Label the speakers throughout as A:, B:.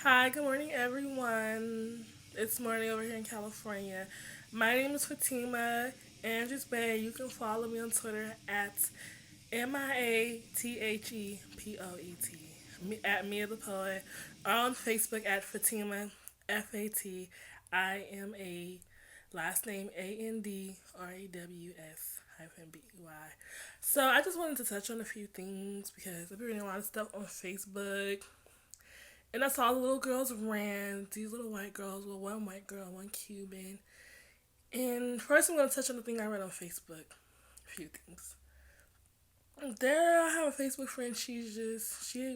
A: Hi, good morning, everyone. It's morning over here in California. My name is Fatima Andrews Bay. You can follow me on Twitter at MIATHEPOET, at Mia the Poet, or on Facebook at Fatima FATIMA, last name ANDRAWS hyphen BY. So I just wanted to touch on a few things because I've been reading a lot of stuff on Facebook and I saw the little girls ran, these little white girls, well, one white girl, one Cuban. And first, I'm going to touch on the thing I read on Facebook. A few things. There, I have a Facebook friend. She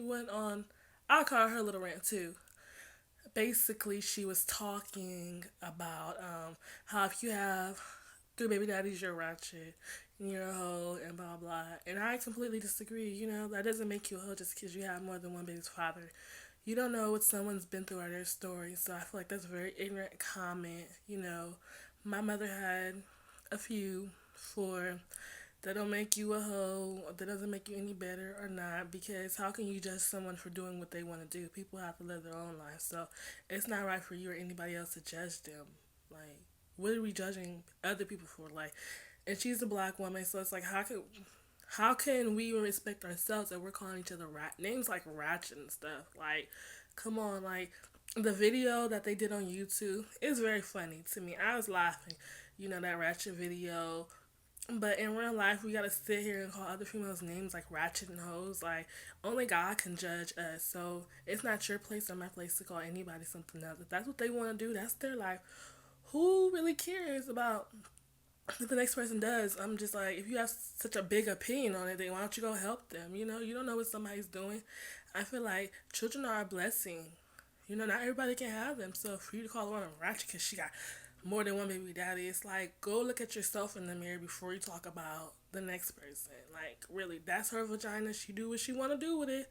A: went on, I'll call her little rant too. Basically, she was talking about how if you have three baby daddies, you're ratchet, and you're a hoe, and blah, blah. And I completely disagree. That doesn't make you a hoe just because you have more than one baby's father. You don't know what someone's been through or their story. So I feel like that's a very ignorant comment. My mother had a few for that don't make you a hoe, that doesn't make you any better or not, because how can you judge someone for doing what they want to do? People have to live their own life. So it's not right for you or anybody else to judge them. Like, what are we judging other people for? Like, and she's a black woman, so it's like, how can we even respect ourselves if we're calling each other names like ratchet and stuff? Like, come on, like the video that they did on YouTube is very funny to me. I was laughing, that ratchet video. But in real life, we gotta sit here and call other females names like ratchet and hoes. Like, only God can judge us. So it's not your place or my place to call anybody something else. If that's what they want to do, that's their life. Who really cares about what the next person does? I'm just like, if you have such a big opinion on it, then why don't you go help them? You don't know what somebody's doing. I feel like children are a blessing. Not everybody can have them. So for you to call one a ratchet because she got more than one baby daddy, it's like, go look at yourself in the mirror before you talk about the next person. Like, really, that's her vagina. She do what she want to do with it.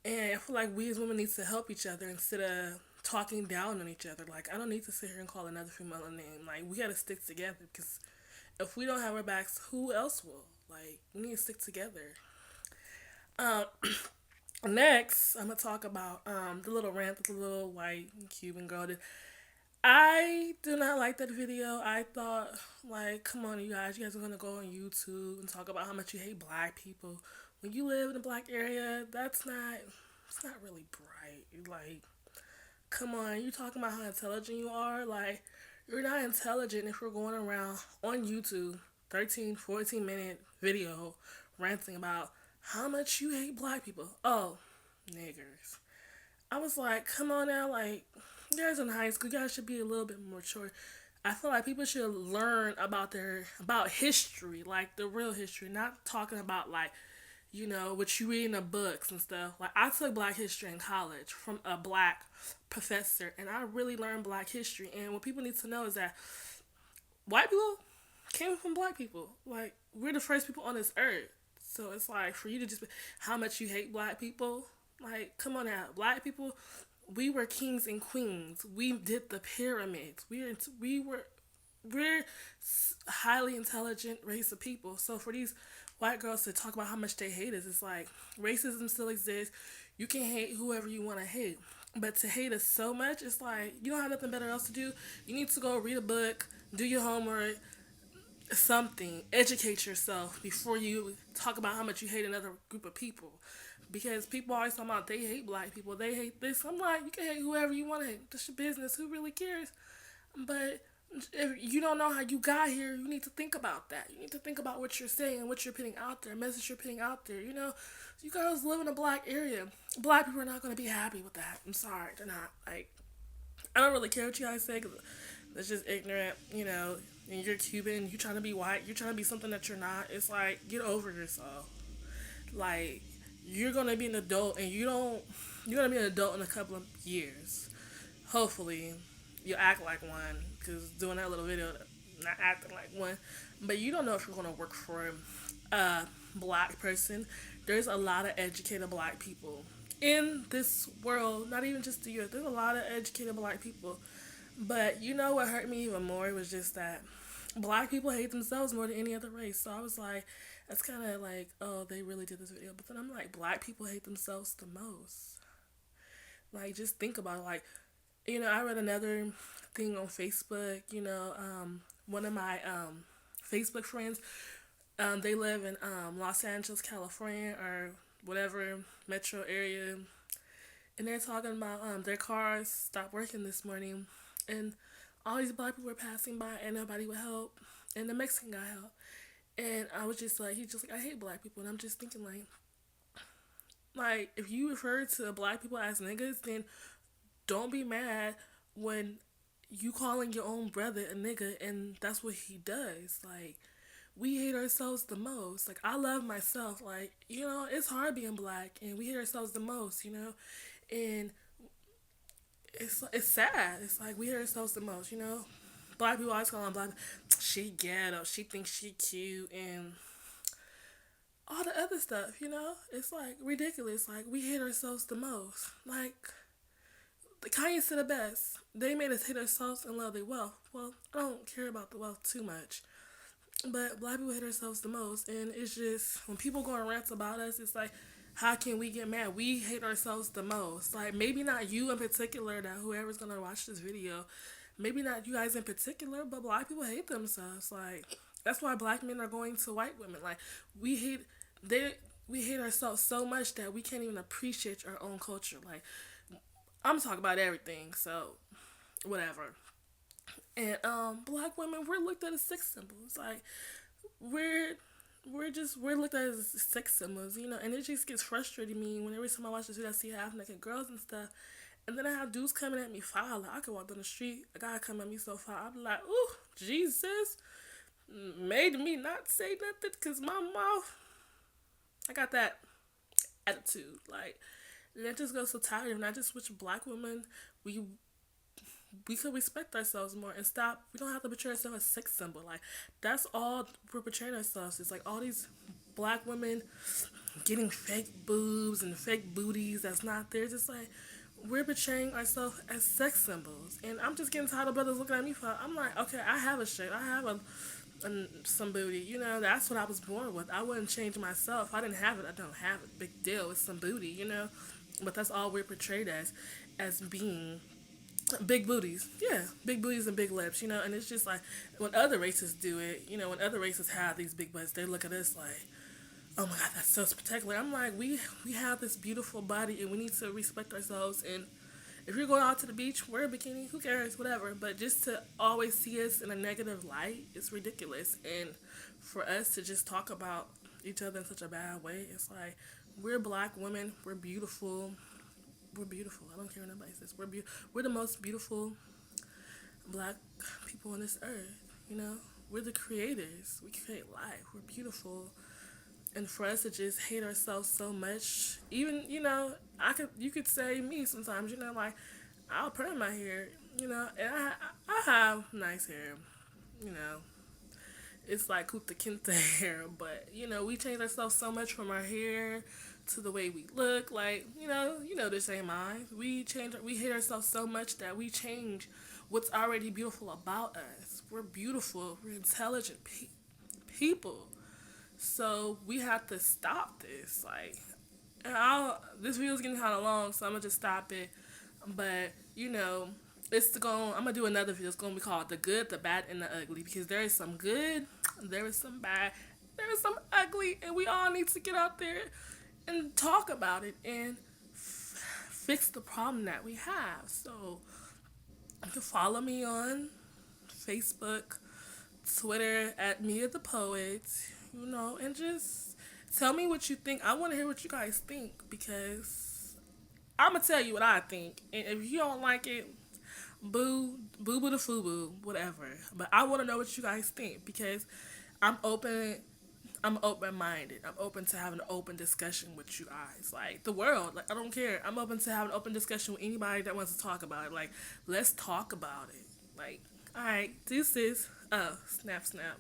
A: And I feel like we as women need to help each other instead of talking down on each other. Like, I don't need to sit here and call another female a name. Like, we gotta stick together because if we don't have our backs, who else will? Like, we need to stick together. Um, Next, I'm gonna talk about the little rant that the little white Cuban girl did. I do not like that video. I thought, like, come on, you guys are gonna go on YouTube and talk about how much you hate black people. When you live in a black area, it's not really bright. Like, come on, you talking about how intelligent you are? Like, you're not intelligent if you're going around on YouTube, 13, 14-minute video ranting about how much you hate black people. Oh, niggers. I was like, come on now, like, you guys in high school, you guys should be a little bit more mature. I feel like people should learn about history, like the real history, not talking about like, what you read in the books and stuff. Like, I took black history in college from a black professor, and I really learned black history. And what people need to know is that white people came from black people. Like, we're the first people on this earth. So it's like, for you to just how much you hate black people. Like, come on now, black people. We were kings and queens. We did the pyramids. We're highly intelligent race of people. So for these white girls to talk about how much they hate us, it's like racism still exists. You can hate whoever you want to hate, but to hate us so much, it's like you don't have nothing better else to do. You need to go read a book, do your homework, something, educate yourself before you talk about how much you hate another group of people. Because people always talking about they hate black people, they hate this. I'm like, you can hate whoever you want to hate. That's your business. Who really cares? But if you don't know how you got here, you need to think about that. You need to think about what you're saying, what you're putting out there, message you're putting out there. You guys live in a black area. Black people are not going to be happy with that. I'm sorry, they're not. Like, I don't really care what you guys say because that's just ignorant. And you're Cuban, you're trying to be white, you're trying to be something that you're not. It's like, get over yourself. Like, you're gonna be an adult, and you're gonna be an adult in a couple of years. Hopefully, you'll act like one, because doing that little video, not acting like one. But you don't know if you're gonna work for a black person. There's a lot of educated black people in this world, not even just the US. There's a lot of educated black people. But what hurt me even more was just that black people hate themselves more than any other race. So I was like, that's kind of like, oh, they really did this video. But then I'm like, black people hate themselves the most. Like, just think about it. Like, I read another thing on Facebook. One of my Facebook friends, they live in Los Angeles, California, or whatever metro area, and they're talking about their cars stopped working this morning, and all these black people were passing by, and nobody would help, and the Mexican guy helped, and I was just like, he's just like, I hate black people, and I'm just thinking like if you refer to black people as niggas, then don't be mad when you calling your own brother a nigga and that's what he does. Like, we hate ourselves the most. Like, I love myself. Like, it's hard being black and we hate ourselves the most. And it's sad. It's like we hate ourselves the most. Black people always call on black, she ghetto, she thinks she cute, and all the other stuff. It's like ridiculous. Like, we hate ourselves the most. Like, the Kanye said it best. They made us hate ourselves and love their wealth. Well, I don't care about the wealth too much. But black people hate ourselves the most. And it's just, when people go on rants about us, it's like, how can we get mad? We hate ourselves the most. Like, maybe not you in particular, that whoever's going to watch this video, maybe not you guys in particular, but black people hate themselves. Like, that's why black men are going to white women. Like, we hate, they, we hate ourselves so much that we can't even appreciate our own culture. Like, I'm talking about everything, so whatever. And black women, we're looked at as sex symbols. Like, we're we're looked at as sex symbols. And it just gets frustrating me when every time I watch this video I see half naked girls and stuff. And then I have dudes coming at me foul. Like, I could walk down the street, a guy come at me so foul, I'm like, ooh, Jesus made me not say nothing because my mouth, I got that attitude. Like, and it just goes so tired. And I just wish black women, we we could respect ourselves more and stop. We don't have to portray ourselves as a sex symbol. Like, that's all we're portraying ourselves. It's like all these black women getting fake boobs and fake booties that's not there. Just like, we're portraying ourselves as sex symbols. And I'm just getting tired of brothers looking at me for. I'm like, okay, I have a shape. I have some booty. That's what I was born with. I wouldn't change myself. If I didn't have it, I don't have it. Big deal. It's some booty. But that's all we're portrayed as being big booties. Yeah, big booties and big lips. And it's just like when other races do it, when other races have these big butts, they look at us like, oh my god, that's so spectacular. I'm like, we have this beautiful body and we need to respect ourselves. And if you're going out to the beach, wear a bikini, who cares, whatever. But just to always see us in a negative light, it's ridiculous. And for us to just talk about each other in such a bad way, it's like, we're black women, we're beautiful. We're beautiful. I don't care what nobody says. We're the most beautiful black people on this earth. We're the creators. We create life. We're beautiful. And for us to just hate ourselves so much, even, you could say me sometimes, like, I'll perm my hair, and I have nice hair, you know. It's like Kuta Kinte hair, but we change ourselves so much from our hair to the way we look. Like, this ain't mine. We hate ourselves so much that we change what's already beautiful about us. We're beautiful. We're intelligent people. So we have to stop this. Like, this video's getting kind of long, so I'm gonna just stop it. But I'm gonna do another video. It's gonna be called "The Good, the Bad, and the Ugly" because there is some good, there is some bad, there is some ugly, and we all need to get out there and talk about it and fix the problem that we have. So you can follow me on Facebook, Twitter at Mia the Poet, and just tell me what you think. I want to hear what you guys think because I'm gonna tell you what I think, and if you don't like it, boo boo the foo boo, whatever. But I want to know what you guys think because I'm open. I'm open minded. I'm open to having an open discussion with you guys. Like, the world. Like, I don't care. I'm open to having an open discussion with anybody that wants to talk about it. Like, let's talk about it. Like, alright, this is snap snap.